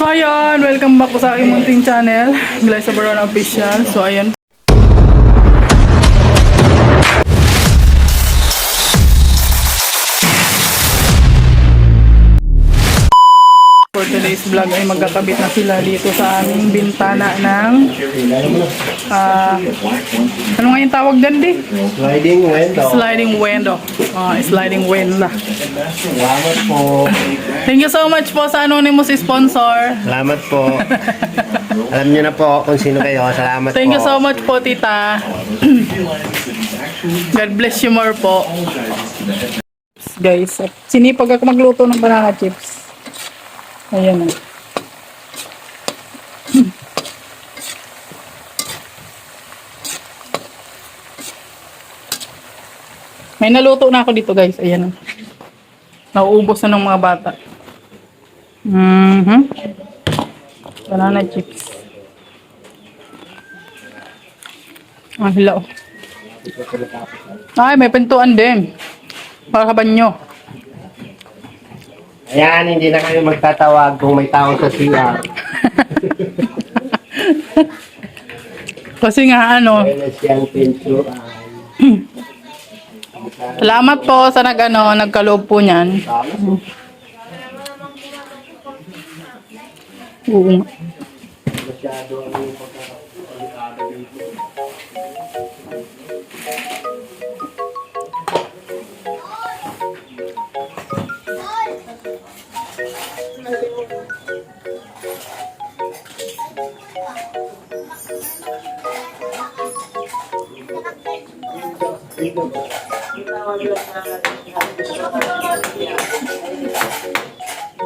So ayun, welcome back po sa aking munting channel, Glyza Barona Official. So ayun, for today's vlog ay magkakabit na sila dito sa aming bintana ng ano nga yung tawag din di? Sliding window. Sliding window. Sliding window. Salamat po. Thank you so much po sa anonymous sponsor. Salamat po. Alam niyo na po kung sino kayo. Salamat Thank po. you so much po, tita. God bless you more po. Guys, sinipag ako magluto ng banana chips. Ayan o. May naluto na ako dito, guys. Ayan o. Nauubos na ng mga bata. Banana chips. Hilaw. Ay, may pintuan din. Para sa banyo. Ayan, hindi na kayo magtatawag kung may tao sa CR. Kasi nga ano, Ayan na siyang pintuan. salamat po sa nagkaloob po niyan. Oo nga. Masyado ang pagkakalikado dito.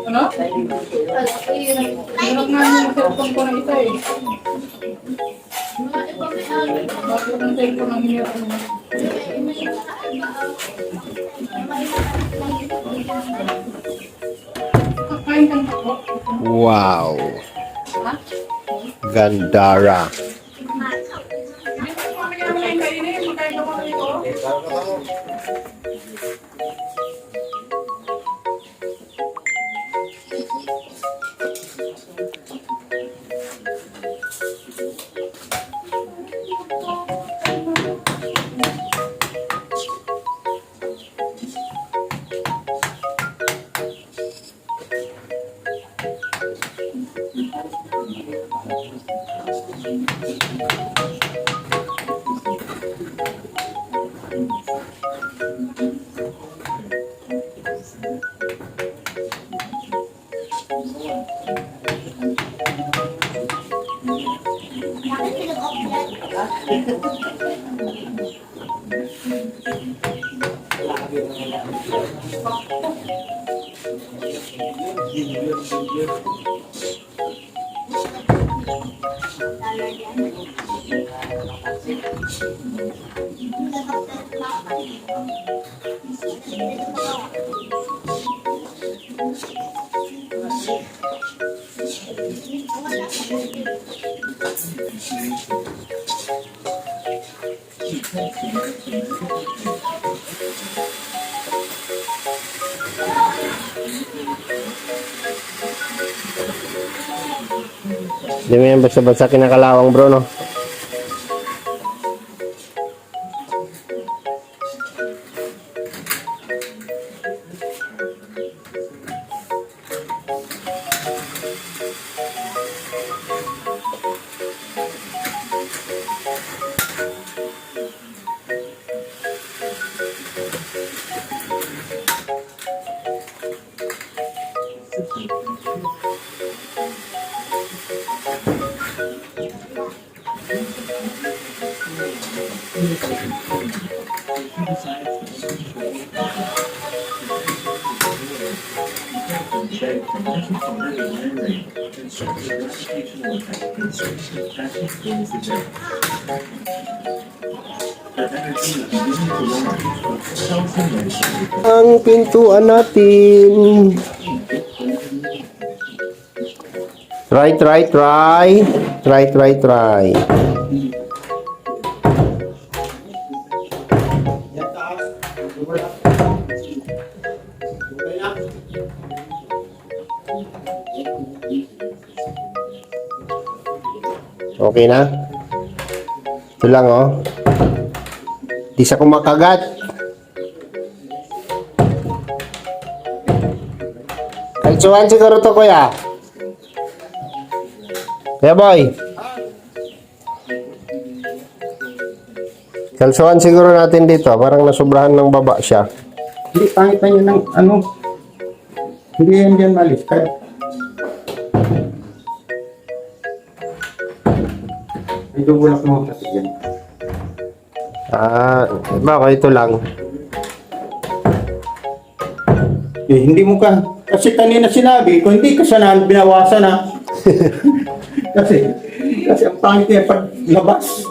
Ano? Hirap nga yung cellphone ko na isa eh. Bakit ang cellphone ang hirap mo? Kakain ka na po? Wow. Gandara. Hindi mo yan basta-basta kinakalawang bro, no? Ang pintuan natin. Try. Okay na? Ito lang, oh. Di sa kumakagat. Kalsuhan siguro to, kuya. Kuya boy. Kalsuhan siguro natin dito. Parang nasobrahan ng baba siya. Hindi, pangit na yun ng ano. Hindi yan dyan maliskad. Medyo bulak mo kasi yan. Baka ito lang. Eh, hindi mo ka. Kasi kanina sinabi, kung hindi ka sana binawasan na. kasi ang pangit niya paglabas.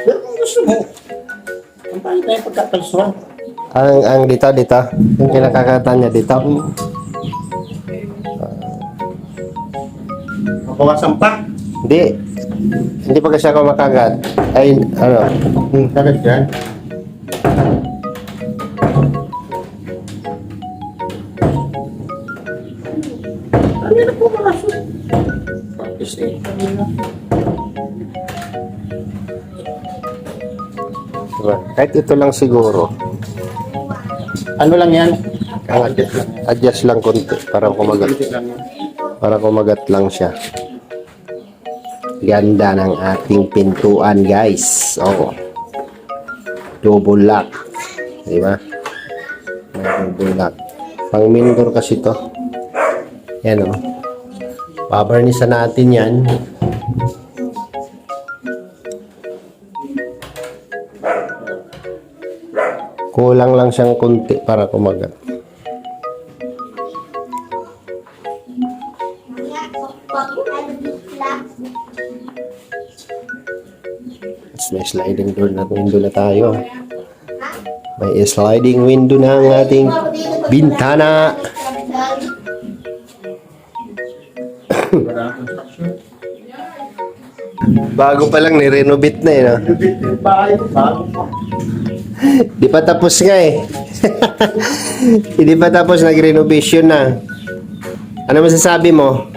Pero kung gusto mo, ang pangit na yung pagkakalsuhan. Ang dito. Yung kinakakatan niya dito. Mabawasan pa. Hindi. Hindi pa kasi ako makagat. Ay, ano. Kagat yan. Ano na po makaso? Practice eh. Diba? Kahit ito lang siguro. Ano lang yan? Adjust lang. Adjust lang konti para kumagat. Adjust lang yan. Para kumagat lang siya. Ganda ng ating pintuan, guys. Oh. Double lock. Diba? Double lock. Pang main door kasi to. Yan, oh. Babarnisan natin yan. Kulang lang siyang konti para kumagat. Mas may sliding door na window na tayo. May sliding window na ang ating bintana. Bago pa lang, ni-renovate na eh. No? Di pa tapos nga eh. Hindi pa tapos, nag-renovation na. Ano masasabi mo?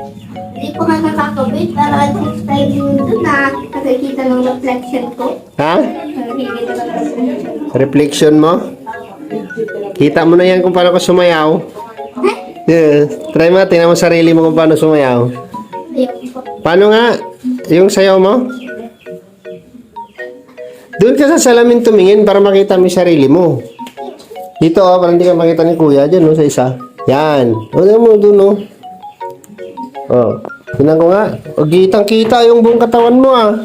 Hindi ko nga nakakabit. Para slide yung doon na nakikita ng reflection ko. Ha? Nakikita ng reflection ko. Reflection mo? Kita mo na yan kung paano ka sumayaw. Yeah. Try mo, tingnan mo sarili mo kung paano sumayaw. Ayun po. Paano nga? Yung sayaw mo? Doon ka sa salamin tumingin para makita mo yung sarili mo. Dito oh, para hindi ka makita ni kuya. Diyan oh, sa isa. Yan. O, tingnan mo doon oh. Oh. Tingnan ko nga. O, kitang-kita yung buong katawan mo ah.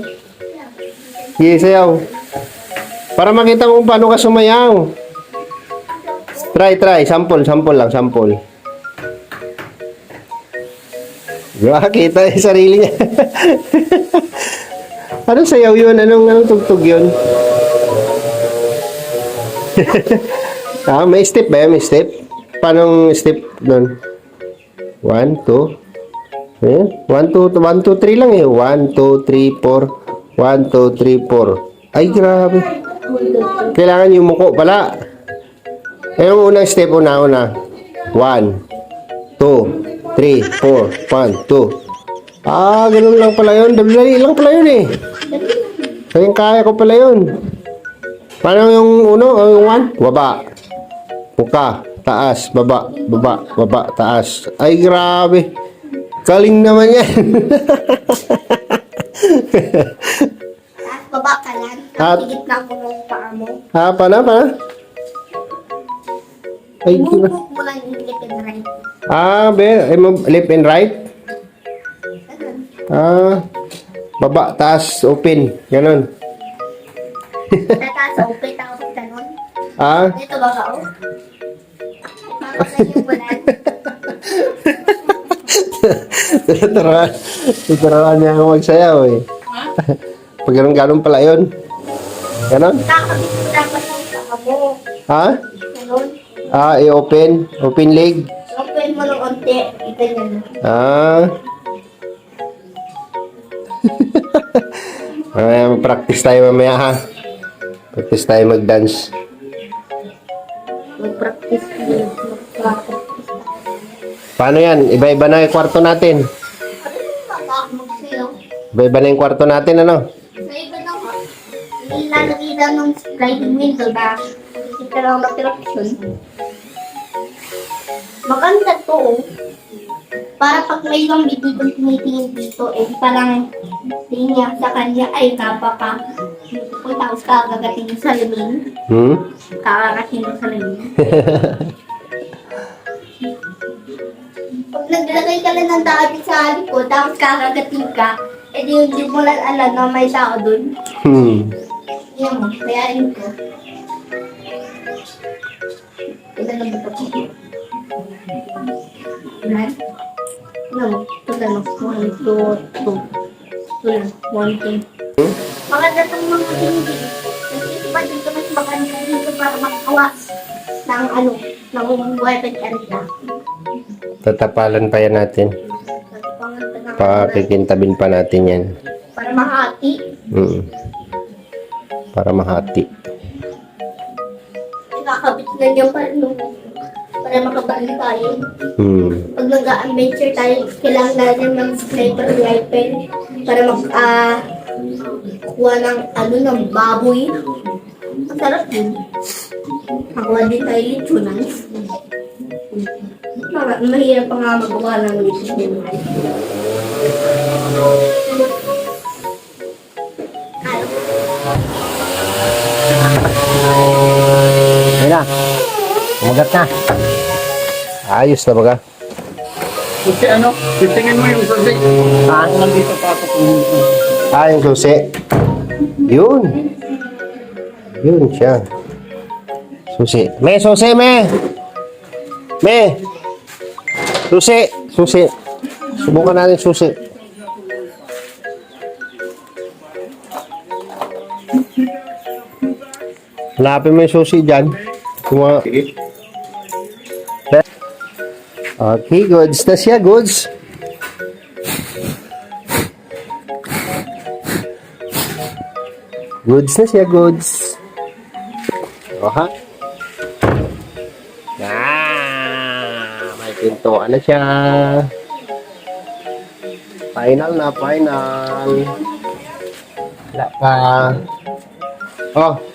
Sige, sayaw. Para makita mo kung paano ka sumayaw. Try. Sample lang, sample. Kita yung sarili niya. Anong sayaw yun? Anong tugtog yun? May step ba yan? May step? Paano step doon? 1, 2. Ayan. 1, 2, 3 lang eh. 1, 2, 3, 4. 1, 2, 3, 4. Ay, grabe. Kailangan yung muko pala. Eh, yung unang step, una. 1, 2, 3, 4, 1, 2. Ganun lang pala yun. Dali lang pala yun eh. Kaya ko pala yun. Paano yung uno? Yung 1? Baba. Buka. Taas. Baba. Taas. Ay, grabe. Galing naman yan. Tapos baba ka lang. Tapos higit na mo ng paa mo. Paano? Ay, Move mo lang yung left and right. left and right? Ganun. Baba, taas, open. Ganon. Tataas open tapos ganun. Dito ba ka o? Parang yung bulan. Tuturuan niya ako magsayaw eh. Pag ganun pala yun. Ganon? Kakabit mo dapat ng paa mo. Ganun. I-open. Open leg. Open mo ng onti. Ganyan. Practice tayo mamaya ha. Practice tayo mag-dance. Mag-practice. Mag-practice. Paano yan? Iba-iba na yung kwarto natin. Magsayaw. Iba-iba na yung kwarto natin, ano? Sa iba na nga, ilalagay lang ng sliding window na kita lang ng reflection. Maganda to, oh. Para pag may zombie dito tumitingin dito, eh parang tingin niya sa kanya, ay napaka kung tapos kakagating yung salamin. Kakagating yung salamin. Pag naglagay ka lang ng dati sa likod, tapos kakagating ka, eh di hindi mo lang alam na may tao dun. Yan mo, bayarin ko. Ilan na ba ito? Ilan? Ano mo? Ito lang. 1, 2, 2. Ito lang. 1, 2. Maganda itong mga hindi. Kasi ba dito mas maganda dito para makawa ng ano, ng weapon area. Tatapalan pa yan natin. Pakikintabin pa natin yan. Para mahati. Para mahati. Nakakabit na niyan para makabali tayo. Pag nag-adventure tayo, kailangan natin ng sniper rifle para kuha ng ng baboy. Masarap yun. Makuha din tayo litsunan. Mahirap pa nga magawa ng litsunan. Ayun na. Umagat na. Ayos na baga. Kasi ano, titingin mo yung susi. Nandito pa ako kung Yung susi. Yun. Yun siya. Susi. Me, susi, me. Me. Susi. Susi. Subukan natin susi. Hanapin mo yung susi dyan. sige. Okay, goods na siya, goods. Goods na siya, goods. Oha. May pintuan na siya. Final na, final. Wala pa. Oh.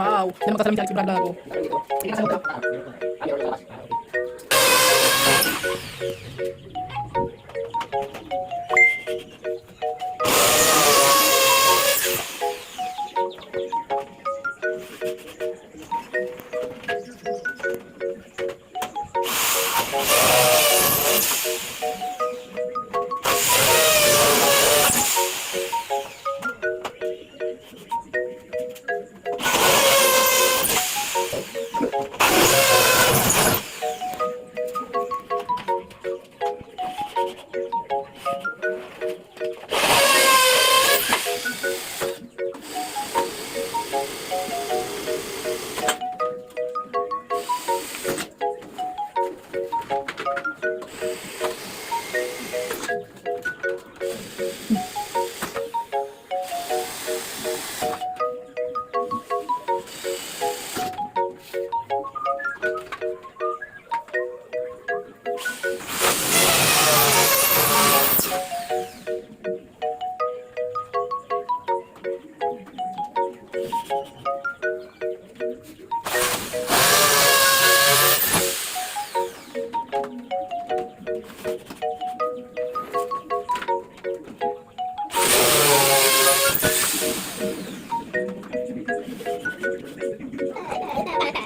Wow, hindi makasalamin sa Alex Vlog na ako. Hindi kasama ka.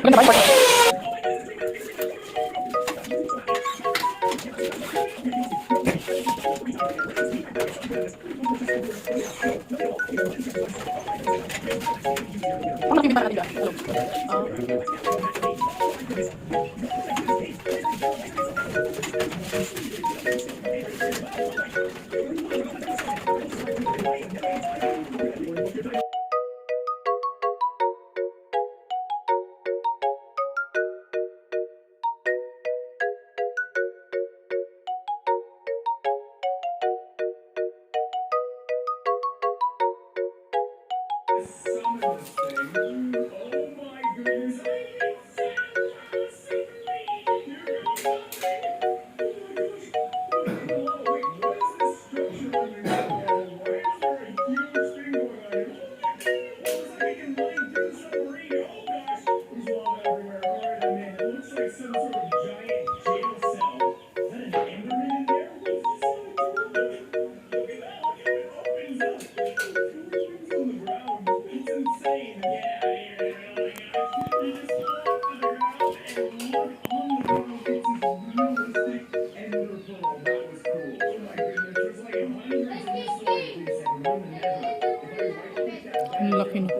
Ang laki no.